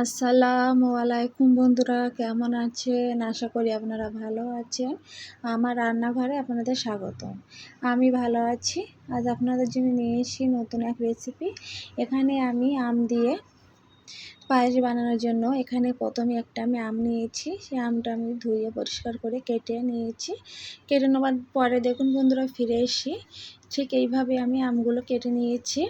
আসসালামু আলাইকুম বন্ধুরা, কেমন আছেন? আশা করি আপনারা ভালো আছেন। আমার রান্নাঘরে আপনাদের স্বাগতম। আমি ভালো আছি। আজ আপনাদের জন্য নিয়ে এসেছি নতুন এক রেসিপি। এখানে আমি আম দিয়ে পায়েস বানানোর জন্য এখানে প্রথমে একটা আমি আম নিয়েছি। সেই আমটা আমি ধুয়ে পরিষ্কার করে কেটে নিয়েছি। কেটে নেওয়ার পরে দেখুন বন্ধুরা, ফিরে এসে ঠিক এইভাবে আমি আমগুলো কেটে নিয়েছি।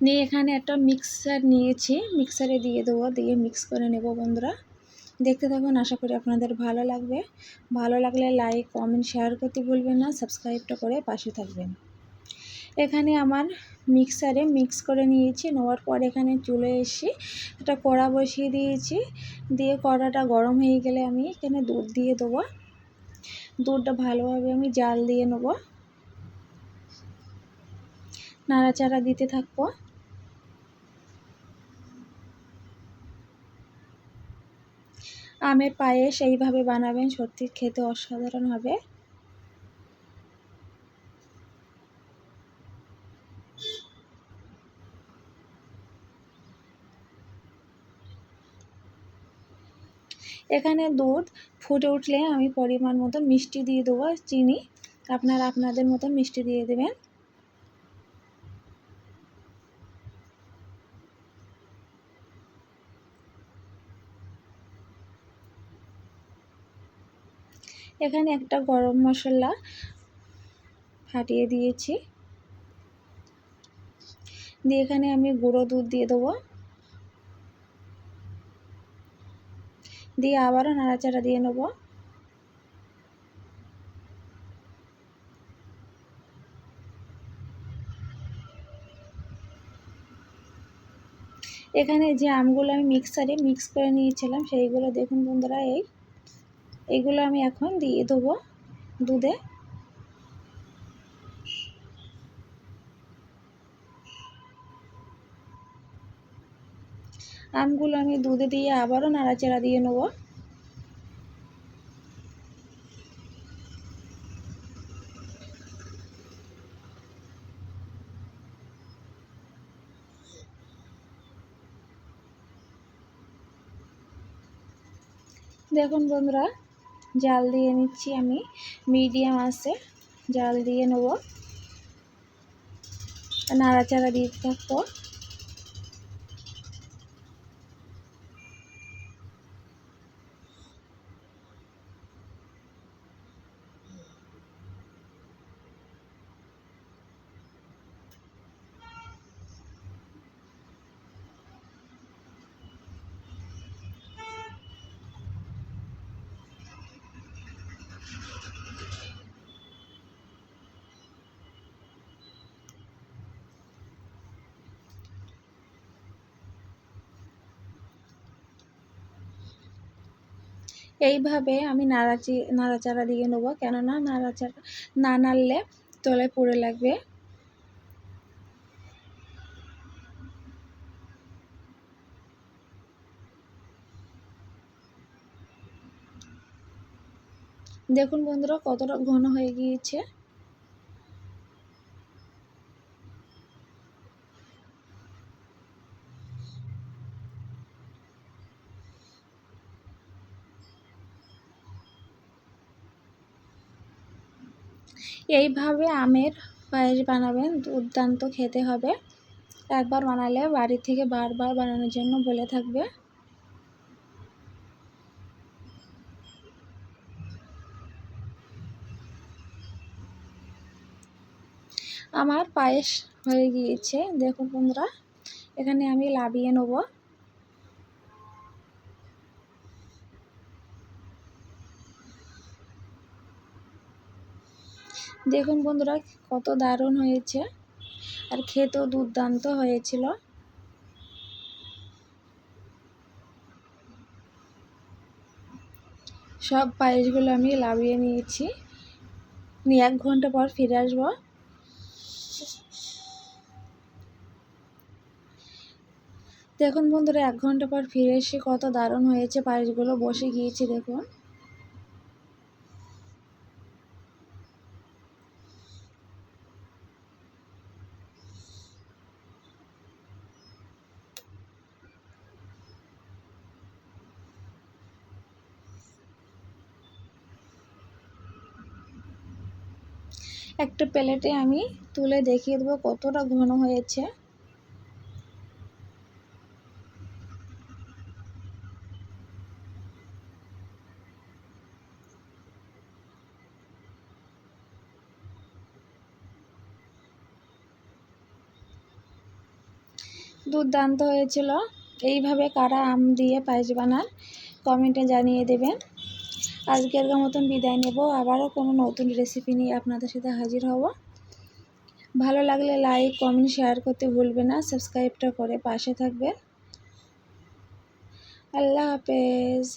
নিয়ে এখানে একটা মিক্সার নিয়েছি, মিক্সারে দিয়ে দেবো, দিয়ে মিক্স করে নেব বন্ধুরা। দেখতে থাকুন, আশা করি আপনাদের ভালো লাগবে। ভালো লাগলে লাইক, কমেন্ট, শেয়ার করতে ভুলবেন না, সাবস্ক্রাইবটা করে পাশে থাকবেন। এখানে আমার মিক্সারে মিক্স করে নিয়েছি। নেওয়ার পর এখানে চুলে এসে একটা কড়া বসিয়ে দিয়েছি। দিয়ে কড়াটা গরম হয়ে গেলে আমি এখানে দুধ দিয়ে দেবো। দুধটা ভালোভাবে আমি জাল দিয়ে নেব, নাড়াচাড়া দিতে থাকবো। আমের পায়েস এইভাবে বানাবেন, সত্যি খেতে অসাধারণ হবে। এখানে দুধ ফুটে উঠলে আমি পরিমাণ মতো মিষ্টি দিয়ে দেবো, চিনি। আপনারা আপনাদের মতো মিষ্টি দিয়ে দেবেন। এখানে একটা গরম মশলা ফাটিয়ে দিয়েছি। দিয়ে এখানে আমি গুঁড়ো দুধ দিয়ে দেবো, দিয়ে আবারও নাড়াচাড়া দিয়ে নেব। এখানে যে আমগুলো আমি মিক্সারে মিক্স করে নিয়েছিলাম সেইগুলো দেখুন বন্ধুরা, এইগুলো আমি এখন দিয়ে দেবো দুধে। আমগুলো আমি দুধে দিয়ে আবারও নাড়াচাড়া দিয়ে নেব। দেখুন বন্ধুরা, জাল দিয়ে নিচ্ছি আমি, মিডিয়াম আছে জাল দিয়ে নেব, নাড়াচাড়া দিতে থাকবো। এইভাবে আমি নাড়াচাড়া দিয়ে নেবো, কেননা নাড়াচাড়া না নাড়লে তলায় পড়ে লাগবে। দেখুন বন্ধুরা কতটা ঘন হয়ে গিয়েছে। এইভাবে আমের পায়েস বানাবেন, দুর্দান্ত খেতে হবে। একবার বানালে বাড়ি থেকে বারবার বানানোর জন্য বলে থাকবে। আমার পায়েস হয়ে গিয়েছে দেখুন বন্ধুরা। এখানে আমি লাবিয়ে নেব। দেখুন বন্ধুরা কত দারুণ হয়েছে, আর খেতেও দুর্দান্ত হয়েছিল। সব পায়েসগুলো আমি লাবিয়ে নিয়েছি। নিয়ে 1 ঘন্টা পর ফিরে আসবো। দেখুন বন্ধুরা 1 ঘন্টা পর ফিরে এসে কত দারুণ হয়েছে, পায়েসগুলো বসে গিয়েছে দেখুন। একটা প্লেটে আমি তুলে দেখিয়ে দেবো কতটা ঘন হয়েছে। দুর্দান্ত হয়েছিল। এইভাবে কারা আম দিয়ে পায়েস বানান কমেন্টে জানিয়ে দেবেন। আজকের মতন বিদায় নেব, আবারও কোনো নতুন রেসিপি নিয়ে আপনাদের সাথে হাজির হব। ভালো লাগলে লাইক কমেন্ট শেয়ার করতে ভুলবেন না, সাবস্ক্রাইবটা করে পাশে থাকবেন। আল্লাহ হাফেজ।